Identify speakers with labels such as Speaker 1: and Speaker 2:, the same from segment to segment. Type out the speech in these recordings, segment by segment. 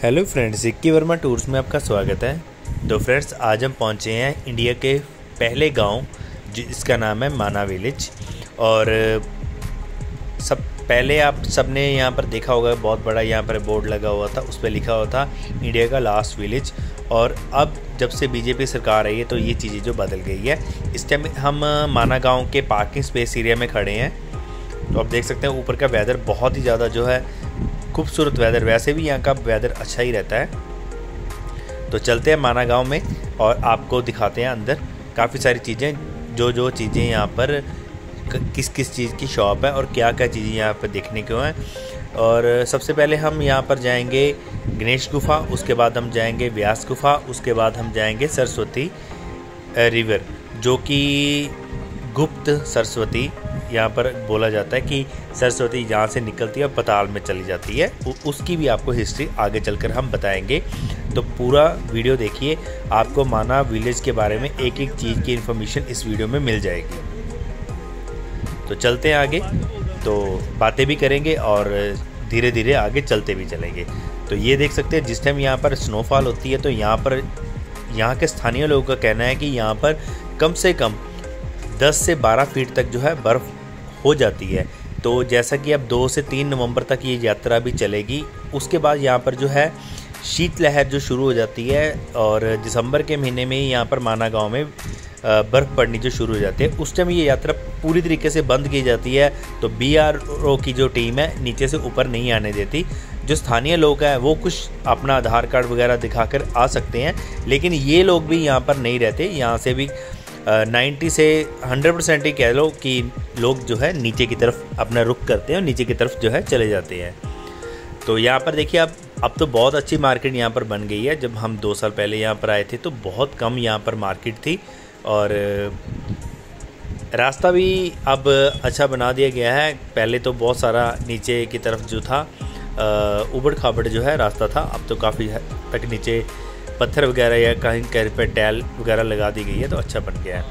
Speaker 1: Hello friends, इक्की Verma tours में आपका स्वागत है। तो फ्रेंड्स, आज हम पहुंचे हैं इंडिया के पहले गांव जिसका नाम है माना विलेज। और सब पहले आप सबने यहाँ पर देखा होगा, बहुत बड़ा यहाँ पर बोर्ड लगा हुआ था, उस पर लिखा हुआ था इंडिया का लास्ट विलेज। और अब जब से बीजेपी सरकार आई है तो ये चीज़ें जो बदल गई है। इस टाइम हम माना गाँव के पार्किंग स्पेस एरिया में खड़े हैं। तो आप देख सकते हैं ऊपर का वेदर बहुत ही ज़्यादा जो है खूबसूरत वेदर। वैसे भी यहाँ का वेदर अच्छा ही रहता है। तो चलते हैं माना गांव में और आपको दिखाते हैं अंदर काफ़ी सारी चीज़ें, जो चीज़ें यहाँ पर किस किस चीज़ की शॉप है और क्या क्या चीज़ें यहाँ पर देखने को हैं। और सबसे पहले हम यहाँ पर जाएंगे गणेश गुफा, उसके बाद हम जाएंगे व्यास गुफा, उसके बाद हम जाएंगे सरस्वती रिवर, जो कि गुप्त सरस्वती यहाँ पर बोला जाता है कि सरस्वती यहाँ से निकलती है और पाताल में चली जाती है। उसकी भी आपको हिस्ट्री आगे चलकर हम बताएंगे। तो पूरा वीडियो देखिए, आपको माना विलेज के बारे में एक एक चीज़ की इन्फॉर्मेशन इस वीडियो में मिल जाएगी। तो चलते हैं आगे, तो बातें भी करेंगे और धीरे धीरे आगे चलते भी चलेंगे। तो ये देख सकते हैं, जिस टाइम यहाँ पर स्नोफॉल होती है तो यहाँ के स्थानीय लोगों का कहना है कि यहाँ पर कम से कम 10 से 12 फीट तक जो है बर्फ़ हो जाती है। तो जैसा कि अब 2 से 3 नवंबर तक ये यात्रा भी चलेगी। उसके बाद यहाँ पर जो है शीतलहर जो शुरू हो जाती है और दिसंबर के महीने में यहाँ पर माना गांव में बर्फ़ पड़नी जो शुरू हो जाती है। उस टाइम ये यात्रा पूरी तरीके से बंद की जाती है। तो BRO की जो टीम है नीचे से ऊपर नहीं आने देती। जो स्थानीय लोग हैं वो कुछ अपना आधार कार्ड वगैरह दिखाकर आ सकते हैं, लेकिन ये लोग भी यहाँ पर नहीं रहते। यहाँ से भी 90 से 100% ही कह लो कि लोग जो है नीचे की तरफ अपना रुख करते हैं और नीचे की तरफ जो है चले जाते हैं। तो यहाँ पर देखिए, अब तो बहुत अच्छी मार्केट यहाँ पर बन गई है। जब हम 2 साल पहले यहाँ पर आए थे तो बहुत कम यहाँ पर मार्केट थी और रास्ता भी अब अच्छा बना दिया गया है। पहले तो बहुत सारा नीचे की तरफ जो था उबड़ खाबड़ जो है रास्ता था, अब तो काफ़ी हद तक नीचे पत्थर वगैरह या कहीं कहीं पर टाइल वगैरह लगा दी गई है, तो अच्छा बन गया है।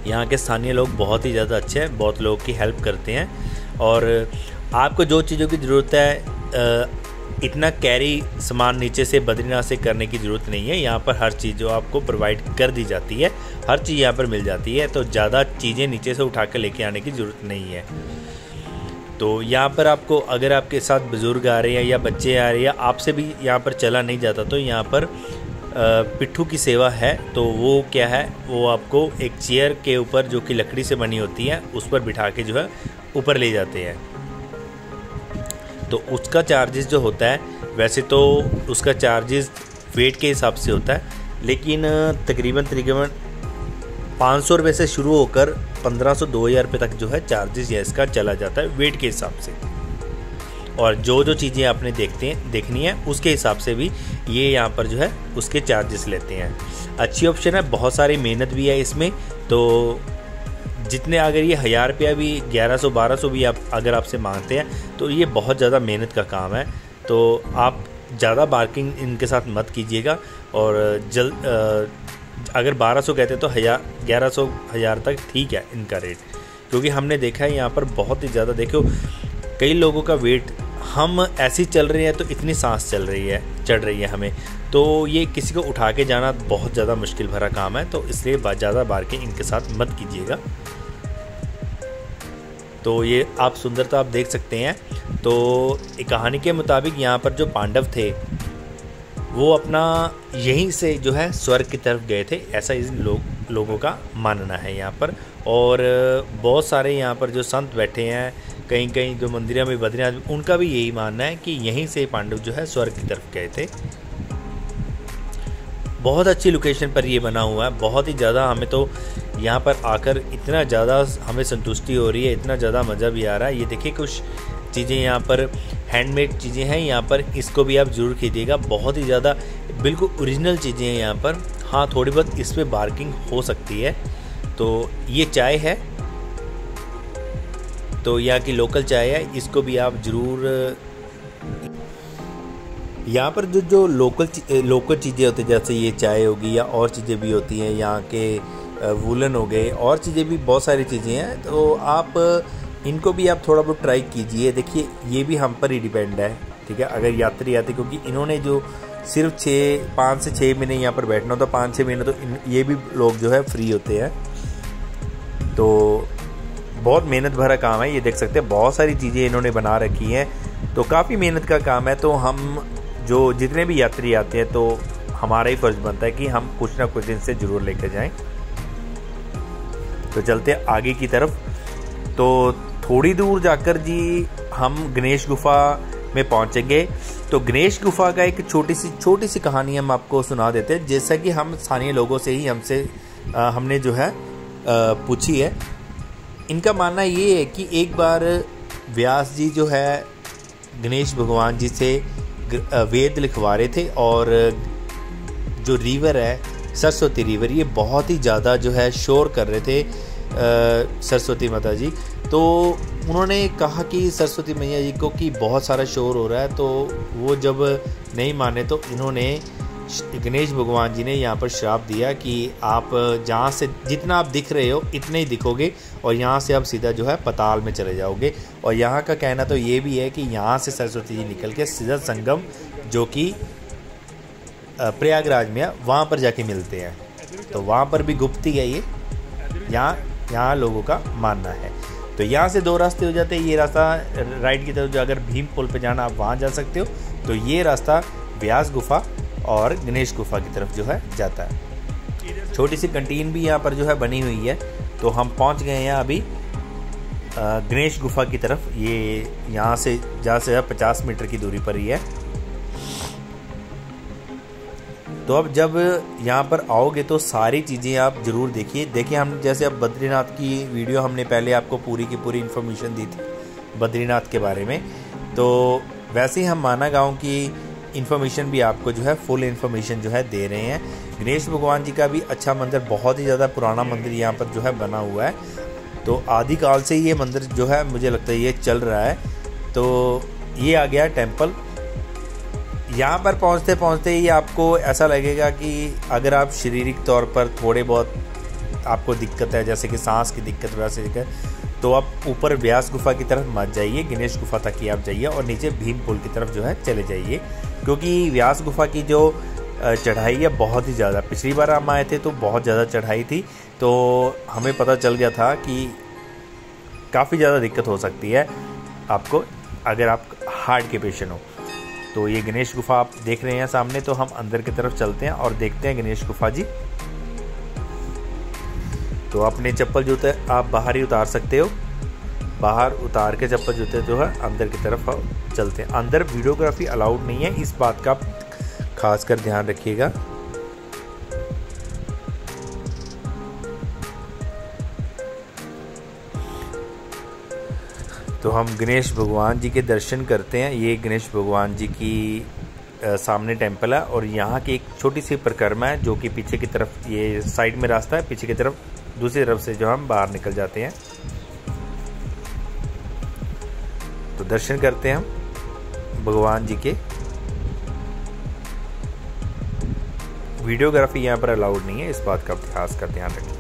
Speaker 1: यहाँ के स्थानीय लोग बहुत ही ज़्यादा अच्छे हैं, बहुत लोगों की हेल्प करते हैं। और आपको जो चीज़ों की ज़रूरत है, इतना कैरी सामान नीचे से बद्रीनाथ से करने की ज़रूरत नहीं है। यहाँ पर हर चीज़ जो आपको प्रोवाइड कर दी जाती है, हर चीज़ यहाँ पर मिल जाती है। तो ज़्यादा चीज़ें नीचे से उठा कर लेके आने की ज़रूरत नहीं है। तो यहाँ पर आपको, अगर आपके साथ बुज़ुर्ग आ रहे हैं या बच्चे आ रहे हैं या आपसे भी यहाँ पर चला नहीं जाता, तो यहाँ पर पिट्ठू की सेवा है। तो वो क्या है, वो आपको एक चेयर के ऊपर जो कि लकड़ी से बनी होती है उस पर बिठा के जो है ऊपर ले जाते हैं। तो उसका चार्जेस जो होता है, वैसे तो उसका चार्जेस वेट के हिसाब से होता है, लेकिन तकरीबन 500 रुपये से शुरू होकर 1500-2000 रुपये तक जो है चार्जेस या इसका चला जाता है वेट के हिसाब से। और जो चीज़ें आपने देखनी है उसके हिसाब से भी ये यहाँ पर जो है उसके चार्जेस लेते हैं। अच्छी ऑप्शन है, बहुत सारी मेहनत भी है इसमें। तो जितने, अगर ये 1000 रुपया भी 1100-1200 भी अगर आपसे मांगते हैं तो ये बहुत ज़्यादा मेहनत का काम है। तो आप ज़्यादा बार्किंग इनके साथ मत कीजिएगा। और अगर 1200 कहते हैं तो 1100-1000 तक ठीक है इनका रेट, क्योंकि हमने देखा है यहाँ पर बहुत ही ज़्यादा, देखो कई लोगों का वेट, हम ऐसे ही चल रहे हैं तो इतनी सांस चढ़ रही है हमें, तो ये किसी को उठा के जाना बहुत ज़्यादा मुश्किल भरा काम है। तो इसलिए ज़्यादा बार्किंग इनके साथ मत कीजिएगा। तो ये आप सुंदरता आप देख सकते हैं। तो एक कहानी के मुताबिक यहाँ पर जो पांडव थे वो अपना यहीं से जो है स्वर्ग की तरफ गए थे, ऐसा इन लोगों का मानना है यहाँ पर। और बहुत सारे यहाँ पर जो संत बैठे हैं, कहीं कहीं जो मंदिरों में बद्रीनाथ, उनका भी यही मानना है कि यहीं से पांडव जो है स्वर्ग की तरफ गए थे। बहुत अच्छी लोकेशन पर ये बना हुआ है, बहुत ही ज़्यादा। हमें तो यहाँ पर आकर इतना ज़्यादा हमें संतुष्टि हो रही है, इतना ज़्यादा मज़ा भी आ रहा है। ये देखिए कुछ चीज़ें यहाँ पर हैंडमेड चीज़ें हैं यहाँ पर, इसको भी आप ज़रूर कीजिएगा। बहुत ही ज़्यादा बिल्कुल ओरिजिनल चीज़ें हैं यहाँ पर। हाँ, थोड़ी बहुत इस पर बार्किंग हो सकती है। तो ये चाय है, तो यहाँ की लोकल चाय है, इसको भी आप ज़रूर। यहाँ पर जो लोकल चीज़ें होती हैं, जैसे ये चाय होगी या और चीज़ें भी होती हैं, यहाँ के वूलन हो गए, और चीज़ें भी बहुत सारी चीज़ें हैं। तो आप इनको भी आप थोड़ा बहुत ट्राई कीजिए। देखिए ये भी हम पर ही डिपेंड है ठीक है। अगर यात्री आते, क्योंकि इन्होंने जो सिर्फ 5 से 6 महीने यहाँ पर बैठना होता, 5-6 महीने तो ये भी लोग जो है फ्री होते हैं। तो बहुत मेहनत भरा काम है, ये देख सकते हैं बहुत सारी चीज़ें इन्होंने बना रखी हैं, तो काफ़ी मेहनत का काम है। तो हम जो जितने भी यात्री आते हैं तो हमारा ही फर्ज बनता है कि हम कुछ ना कुछ इनसे ज़रूर लेकर जाएं। तो चलते हैं आगे की तरफ। तो थोड़ी दूर जाकर जी हम गणेश गुफा में पहुंचेंगे। तो गणेश गुफा का एक छोटी सी कहानी हम आपको सुना देते हैं, जैसा कि हम स्थानीय लोगों से ही हमने जो है पूछी है। इनका मानना ये है कि एक बार व्यास जी जो है गणेश भगवान जी से वेद लिखवा रहे थे, और जो रिवर है सरस्वती रिवर, ये बहुत ही ज़्यादा जो है शोर कर रहे थे सरस्वती माता जी। तो उन्होंने कहा कि सरस्वती मैया जी को कि बहुत सारा शोर हो रहा है। तो वो जब नहीं माने तो इन्होंने गणेश भगवान जी ने यहाँ पर श्राप दिया कि आप जहाँ से जितना आप दिख रहे हो इतने ही दिखोगे, और यहाँ से आप सीधा जो है पाताल में चले जाओगे। और यहाँ का कहना तो ये भी है कि यहाँ से सरस्वती जी निकल के सीधा संगम जो कि प्रयागराज में है, वहाँ पर जाके मिलते हैं। तो वहाँ पर भी गुप्ती है ये, यहाँ लोगों का मानना है। तो यहाँ से 2 रास्ते हो जाते हैं। ये रास्ता राइट की तरफ जो अगर भीम पुल पे जाना आप वहाँ जा सकते हो, तो ये रास्ता व्यास गुफा और गणेश गुफा की तरफ जो है जाता है। छोटी सी कंटीन भी यहाँ पर जो है बनी हुई है। तो हम पहुँच गए हैं अभी गणेश गुफा की तरफ। ये यहाँ से जहाँ से 50 मीटर की दूरी पर ही है। तो अब जब यहाँ पर आओगे तो सारी चीज़ें आप ज़रूर देखिए। हम जैसे अब बद्रीनाथ की वीडियो हमने पहले आपको पूरी की पूरी इन्फॉर्मेशन दी थी बद्रीनाथ के बारे में, तो वैसे ही हम माना गाँव की इन्फॉर्मेशन भी आपको जो है फुल इन्फॉर्मेशन जो है दे रहे हैं। गणेश भगवान जी का भी अच्छा मंदिर, बहुत ही ज़्यादा पुराना मंदिर यहाँ पर जो है बना हुआ है। तो आदिकाल से ये मंदिर जो है मुझे लगता है ये चल रहा है। तो ये आ गया टेम्पल। यहाँ पर पहुँचते पहुँचते ही आपको ऐसा लगेगा कि अगर आप शारीरिक तौर पर थोड़े बहुत आपको दिक्कत है, जैसे कि सांस की दिक्कत वैसे दिक्कत, तो आप ऊपर व्यास गुफा की तरफ मत जाइए, गणेश गुफा तक ही आप जाइए और नीचे भीम पुल की तरफ जो है चले जाइए। क्योंकि व्यास गुफा की जो चढ़ाई है बहुत ही ज़्यादा, पिछली बार हम आए थे तो बहुत ज़्यादा चढ़ाई थी, तो हमें पता चल गया था कि काफ़ी ज़्यादा दिक्कत हो सकती है आपको अगर आप हार्ट के पेशेंट हो। तो ये गणेश गुफा आप देख रहे हैं सामने। तो हम अंदर की तरफ चलते हैं और देखते हैं गणेश गुफा जी। तो अपने चप्पल जूते आप बाहर ही उतार सकते हो, बाहर उतार के चप्पल जूते जो है अंदर की तरफ चलते हैं। अंदर वीडियोग्राफी अलाउड नहीं है, इस बात का खास कर ध्यान रखिएगा। तो हम गणेश भगवान जी के दर्शन करते हैं। ये गणेश भगवान जी की सामने टेंपल है, और यहाँ की एक छोटी सी परिक्रमा है जो कि पीछे की तरफ, ये साइड में रास्ता है, पीछे की तरफ दूसरी तरफ से जो हम बाहर निकल जाते हैं। तो दर्शन करते हैं हम भगवान जी के। वीडियोग्राफी यहाँ पर अलाउड नहीं है, इस बात का खास कर ध्यान रखें।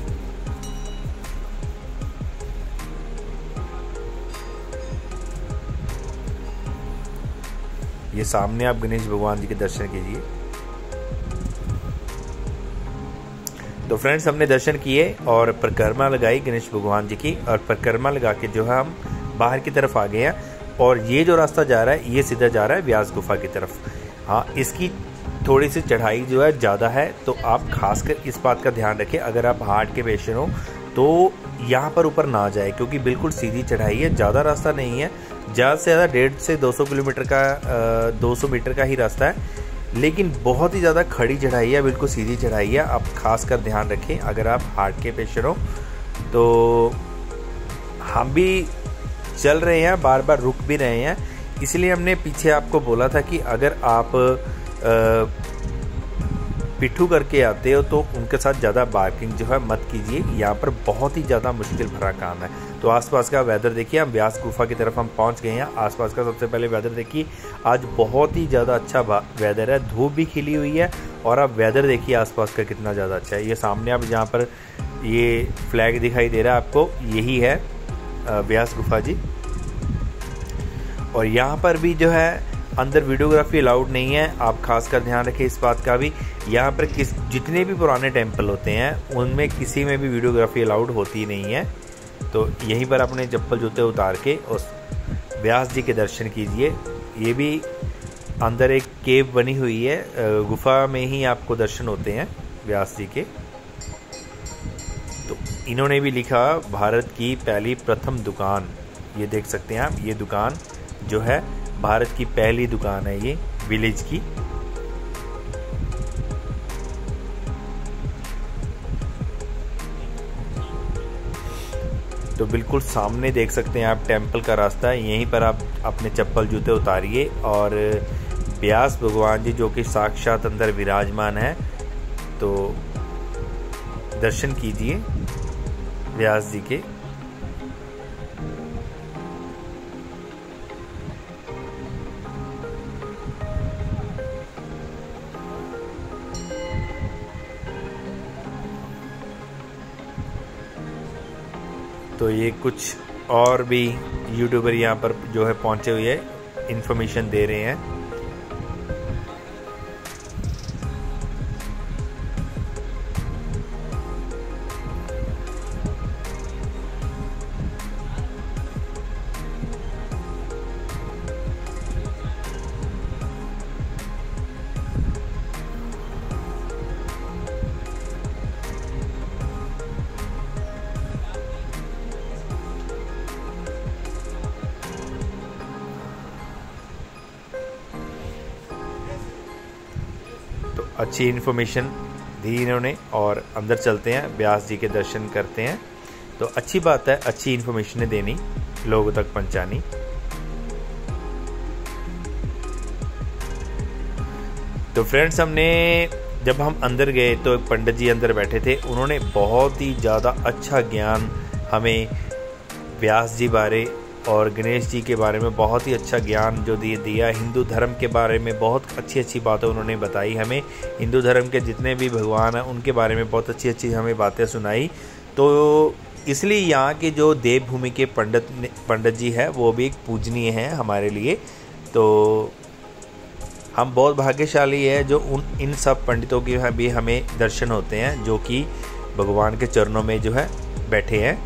Speaker 1: ये सामने आप गणेश भगवान जी के दर्शन कीजिए। तो फ्रेंड्स, हमने दर्शन किए और परिक्रमा लगाई गणेश भगवान जी की, और परिक्रमा लगा के जो है हम बाहर की तरफ आ गए हैं। और ये जो रास्ता जा रहा है ये सीधा जा रहा है व्यास गुफा की तरफ। हाँ, इसकी थोड़ी सी चढ़ाई जो है ज़्यादा है, तो आप खासकर इस बात का ध्यान रखें अगर आप हार्ट के पेशेंट हो तो यहाँ पर ऊपर ना जाए, क्योंकि बिल्कुल सीधी चढ़ाई है, ज़्यादा रास्ता नहीं है। ज़्यादा से ज़्यादा 150 से 200 किलोमीटर का 200 मीटर का ही रास्ता है, लेकिन बहुत ही ज़्यादा खड़ी चढ़ाई है, बिल्कुल सीधी चढ़ाई है। आप खास कर ध्यान रखें अगर आप हार्ट के पेशेंट हो। तो हम भी चल रहे हैं, बार बार रुक भी रहे हैं, इसलिए हमने पीछे आपको बोला था कि अगर आप पिट्ठू करके आते हो तो उनके साथ ज़्यादा बार्किंग जो है मत कीजिए। यहाँ पर बहुत ही ज़्यादा मुश्किल भरा काम है। तो आसपास का वेदर देखिए, हम व्यास गुफा की तरफ हम पहुँच गए हैं। आसपास का सबसे पहले वेदर देखिए, आज बहुत ही ज़्यादा अच्छा वेदर है, धूप भी खिली हुई है, और आप वेदर देखिए आसपास का कितना ज़्यादा अच्छा है। ये सामने आप जहाँ पर ये फ्लैग दिखाई दे रहा है आपको, यही है व्यास गुफा जी। और यहाँ पर भी जो है अंदर वीडियोग्राफी अलाउड नहीं है, आप खास कर ध्यान रखें इस बात का भी। यहाँ पर जितने भी पुराने टेम्पल होते हैं उनमें किसी में भी वीडियोग्राफी अलाउड होती नहीं है। तो यहीं पर अपने चप्पल जूते उतार के उस व्यास जी के दर्शन कीजिए। ये भी अंदर एक केव बनी हुई है, गुफा में ही आपको दर्शन होते हैं व्यास जी के। तो इन्होंने भी लिखा भारत की पहली प्रथम दुकान, ये देख सकते हैं आप, ये दुकान जो है भारत की पहली दुकान है ये विलेज की। तो बिल्कुल सामने देख सकते हैं आप टेम्पल का रास्ता है, यहीं पर आप अपने चप्पल जूते उतारिए और व्यास भगवान जी जो कि साक्षात अंदर विराजमान है तो दर्शन कीजिए व्यास जी के। तो ये कुछ और भी यूट्यूबर यहाँ पर जो है पहुँचे हुए हैं, इन्फॉर्मेशन दे रहे हैं। तो अच्छी इन्फॉर्मेशन दी इन्होंने और अंदर चलते हैं, व्यास जी के दर्शन करते हैं। तो अच्छी बात है, अच्छी इन्फॉर्मेशन देनी, लोगों तक पहुंचानी। तो फ्रेंड्स, जब हम अंदर गए तो एक पंडित जी अंदर बैठे थे, उन्होंने बहुत ही ज़्यादा अच्छा ज्ञान हमें व्यास जी बारे और गणेश जी के बारे में बहुत ही अच्छा ज्ञान जो दिया। हिंदू धर्म के बारे में बहुत अच्छी अच्छी बातें उन्होंने बताई हमें। हिंदू धर्म के जितने भी भगवान हैं उनके बारे में बहुत अच्छी अच्छी हमें बातें सुनाई। तो इसलिए यहाँ के जो देवभूमि के पंडित जी है वो भी एक पूजनीय है हमारे लिए। तो हम बहुत भाग्यशाली है जो इन सब पंडितों के भी हमें दर्शन होते हैं, जो कि भगवान के चरणों में जो है बैठे हैं।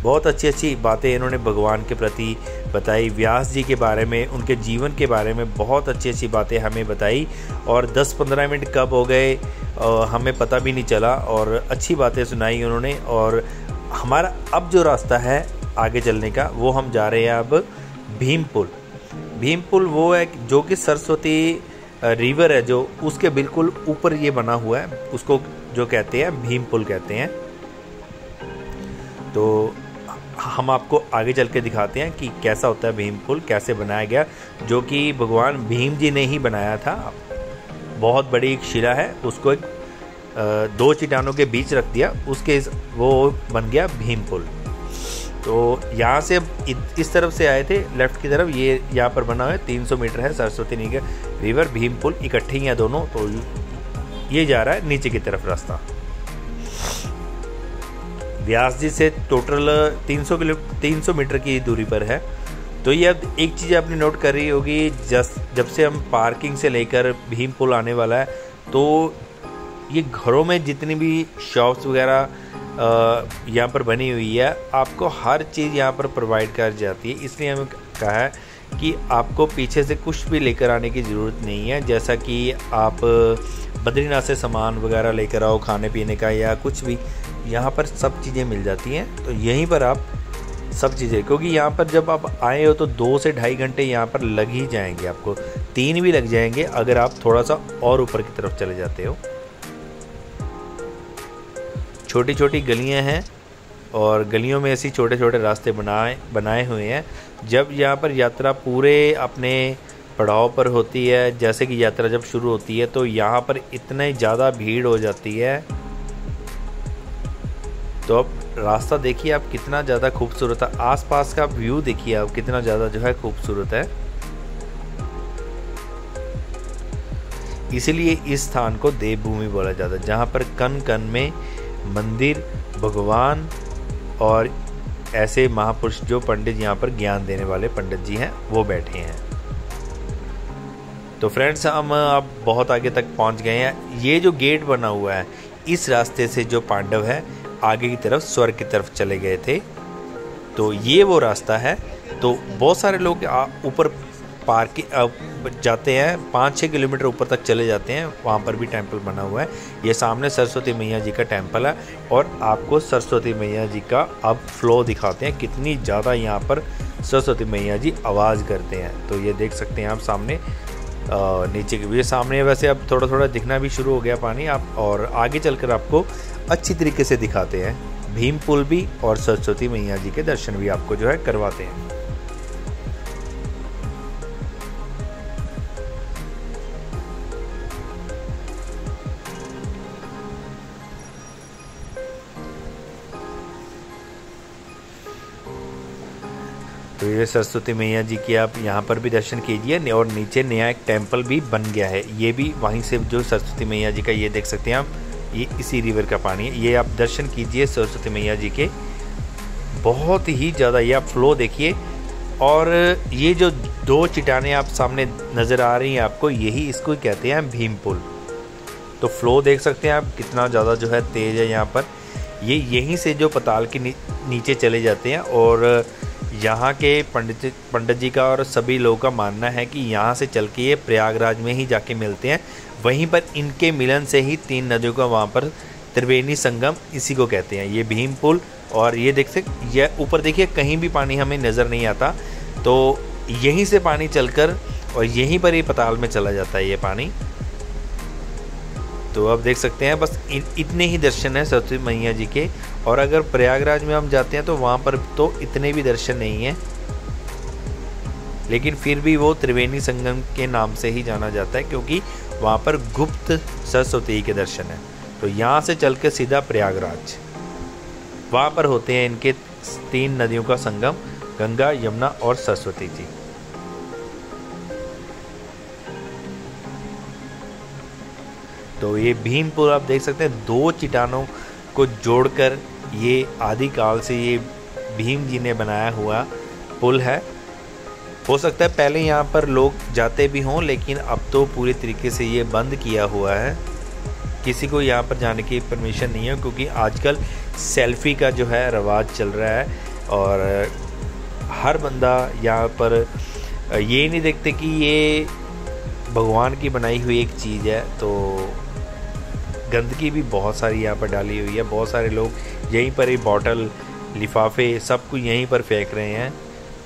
Speaker 1: बहुत अच्छी अच्छी बातें इन्होंने भगवान के प्रति बताई, व्यास जी के बारे में, उनके जीवन के बारे में बहुत अच्छी अच्छी बातें हमें बताई। और 10-15 मिनट कब हो गए हमें पता भी नहीं चला और अच्छी बातें सुनाई उन्होंने। और हमारा अब जो रास्ता है आगे चलने का, वो हम जा रहे हैं अब भीमपुल। भीमपुल वो है जो कि सरस्वती रिवर है जो उसके बिल्कुल ऊपर ये बना हुआ है, उसको जो कहते हैं भीमपुल कहते हैं। तो हम आपको आगे चल के दिखाते हैं कि कैसा होता है भीमपुल, कैसे बनाया गया, जो कि भगवान भीम जी ने ही बनाया था। बहुत बड़ी एक शिला है, उसको एक 2 चट्टानों के बीच रख दिया, उसके वो बन गया भीमपुल। तो यहाँ से इस तरफ से आए थे लेफ्ट की तरफ, ये यहाँ पर बना हुआ है 300 मीटर है सरस्वती रिवर भीमपुल, इकट्ठे ही हैं दोनों। तो ये जा रहा है नीचे की तरफ रास्ता। व्यास जी से टोटल 300 मीटर की दूरी पर है। तो ये अब एक चीज़ आपने नोट कर रही होगी, जब से हम पार्किंग से लेकर भीमपुल आने वाला है तो ये घरों में जितनी भी शॉप्स वगैरह यहाँ पर बनी हुई है, आपको हर चीज़ यहाँ पर प्रोवाइड कर जाती है। इसलिए हमें कहा है कि आपको पीछे से कुछ भी लेकर आने की ज़रूरत नहीं है। जैसा कि आप बद्रीनाथ से सामान वगैरह लेकर आओ खाने पीने का या कुछ भी, यहाँ पर सब चीज़ें मिल जाती हैं। तो यहीं पर आप सब चीज़ें, क्योंकि यहाँ पर जब आप आए हो तो 2 से ढाई घंटे यहाँ पर लग ही जाएंगे, आपको 3 भी लग जाएंगे अगर आप थोड़ा सा और ऊपर की तरफ चले जाते हो। छोटी छोटी गलियाँ हैं और गलियों में ऐसी छोटे छोटे रास्ते बनाए हुए हैं। जब यहाँ पर यात्रा पूरे अपने पड़ाव पर होती है, जैसे कि यात्रा जब शुरू होती है तो यहाँ पर इतनी ज़्यादा भीड़ हो जाती है। तो अब रास्ता देखिए आप कितना ज़्यादा खूबसूरत है, आसपास का व्यू देखिए आप कितना ज़्यादा जो है खूबसूरत है। इसीलिए इस स्थान को देवभूमि बोला जाता है, जहाँ पर कण कण में मंदिर, भगवान और ऐसे महापुरुष जो पंडित यहाँ पर ज्ञान देने वाले पंडित जी हैं वो बैठे हैं। तो फ्रेंड्स हम अब बहुत आगे तक पहुंच गए हैं। ये जो गेट बना हुआ है, इस रास्ते से जो पांडव है आगे की तरफ स्वर्ग की तरफ चले गए थे। तो ये वो रास्ता है। तो बहुत सारे लोग ऊपर पार्किंग जाते हैं, 5-6 किलोमीटर ऊपर तक चले जाते हैं, वहाँ पर भी टेंपल बना हुआ है। ये सामने सरस्वती मैया जी का टेंपल है और आपको सरस्वती मैया जी का अब फ्लो दिखाते हैं, कितनी ज़्यादा यहाँ पर सरस्वती मैया जी आवाज़ करते हैं। तो ये देख सकते हैं आप सामने नीचे के भी सामने, वैसे अब थोड़ा थोड़ा दिखना भी शुरू हो गया पानी आप, और आगे चलकर आपको अच्छी तरीके से दिखाते हैं भीम पुल भी, और सरस्वती मैया जी के दर्शन भी आपको जो है करवाते हैं। तो ये सरस्वती मैया जी की आप यहाँ पर भी दर्शन कीजिए, और नीचे नया एक टेंपल भी बन गया है। ये भी वहीं से जो सरस्वती मैया जी का, ये देख सकते हैं आप, ये इसी रिवर का पानी है। ये आप दर्शन कीजिए सरस्वती मैया जी के, बहुत ही ज़्यादा। ये आप फ्लो देखिए, और ये जो 2 चट्टानें आप सामने नज़र आ रही हैं आपको, यही इसको कहते हैं भीम पुल। तो फ्लो देख सकते हैं आप कितना ज़्यादा जो है तेज़ है यहाँ पर। ये यहीं से जो पाताल के नीचे चले जाते हैं, और यहाँ के पंडित जी का और सभी लोगों का मानना है कि यहाँ से चल के ये प्रयागराज में ही जाके मिलते हैं। वहीं पर इनके मिलन से ही 3 नदियों का वहाँ पर त्रिवेणी संगम, इसी को कहते हैं ये भीम पुल। और ये देख सकते, ये ऊपर देखिए कहीं भी पानी हमें नज़र नहीं आता, तो यहीं से पानी चलकर और यहीं पर ही पाताल में चला जाता है ये पानी। तो अब देख सकते हैं बस इतने ही दर्शन हैं सरस्वती मैया जी के। और अगर प्रयागराज में हम जाते हैं तो वहाँ पर तो इतने भी दर्शन नहीं हैं, लेकिन फिर भी वो त्रिवेणी संगम के नाम से ही जाना जाता है, क्योंकि वहाँ पर गुप्त सरस्वती के दर्शन हैं। तो यहाँ से चल के सीधा प्रयागराज, वहाँ पर होते हैं इनके 3 नदियों का संगम, गंगा, यमुना और सरस्वती जी। तो ये भीम पुल आप देख सकते हैं, 2 चट्टानों को जोड़कर ये आदिकाल से ये भीम जी ने बनाया हुआ पुल है। हो सकता है पहले यहाँ पर लोग जाते भी हों, लेकिन अब तो पूरी तरीके से ये बंद किया हुआ है, किसी को यहाँ पर जाने की परमिशन नहीं है, क्योंकि आजकल सेल्फी का जो है रवाज चल रहा है, और हर बंदा यहाँ पर ये नहीं देखते कि ये भगवान की बनाई हुई एक चीज़ है। तो गंदगी भी बहुत सारी यहाँ पर डाली हुई है, बहुत सारे लोग यहीं पर ही बॉटल, लिफाफे सब कुछ यहीं पर फेंक रहे हैं।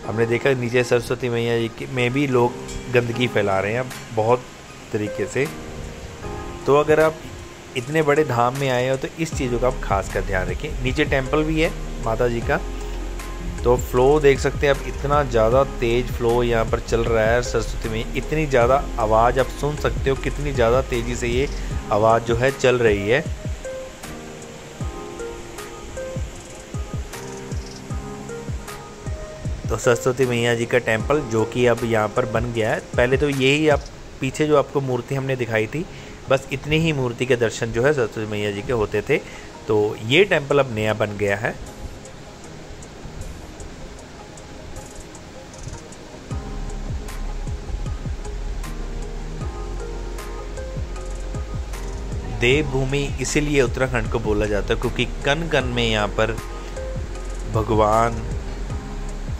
Speaker 1: हमने देखा नीचे सरस्वती मैया जी में भी लोग गंदगी फैला रहे हैं बहुत तरीके से। तो अगर आप इतने बड़े धाम में आए हो तो इस चीज़ों का आप खास कर ध्यान रखें। नीचे टेंपल भी है माता जी का। तो फ्लो देख सकते हैं आप, इतना ज़्यादा तेज़ फ्लो यहाँ पर चल रहा है सरस्वती में, इतनी ज़्यादा आवाज़ आप सुन सकते हो, कितनी ज़्यादा तेज़ी से ये आवाज़ जो है चल रही है। तो सरस्वती मैया जी का टेंपल जो कि अब यहाँ पर बन गया है। पहले तो यही आप पीछे जो आपको मूर्ति हमने दिखाई थी, बस इतनी ही मूर्ति के दर्शन जो है सरस्वती मैया जी के होते थे। तो ये टेंपल अब नया बन गया है। देवभूमि इसीलिए उत्तराखंड को बोला जाता है, क्योंकि कन कन में यहाँ पर भगवान,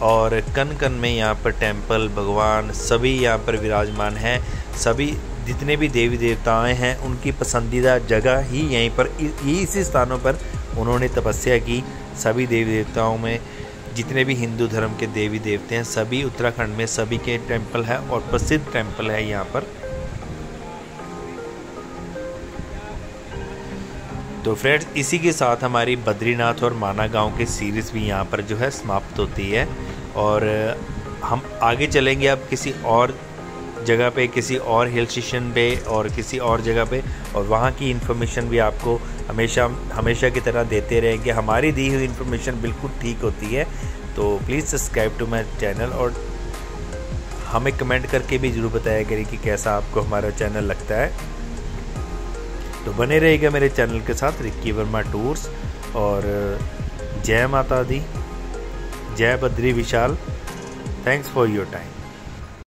Speaker 1: और कन कन में यहाँ पर टेंपल, भगवान सभी यहाँ पर विराजमान हैं। सभी जितने भी देवी देवताएं हैं उनकी पसंदीदा जगह ही यहीं पर, इसी स्थानों पर उन्होंने तपस्या की। सभी देवी देवताओं में जितने भी हिंदू धर्म के देवी देवते हैं सभी उत्तराखंड में सभी के टेंपल है, और प्रसिद्ध टेंपल है यहाँ पर। तो फ्रेंड्स, इसी के साथ हमारी बद्रीनाथ और माना गांव की सीरीज़ भी यहाँ पर जो है समाप्त होती है, और हम आगे चलेंगे अब किसी और जगह पे, किसी और हिल स्टेशन पे और किसी और जगह पे, और वहाँ की इन्फॉर्मेशन भी आपको हमेशा की तरह देते रहेंगे। हमारी दी हुई इन्फॉर्मेशन बिल्कुल ठीक होती है। तो please subscribe to my channel, और हमें कमेंट करके भी ज़रूर बताया करें कि कैसा आपको हमारा चैनल लगता है। तो बने रहेगा मेरे चैनल के साथ, रिक्की वर्मा टूर्स। और जय माता दी, जय Badri Vishal. Thanks for your time.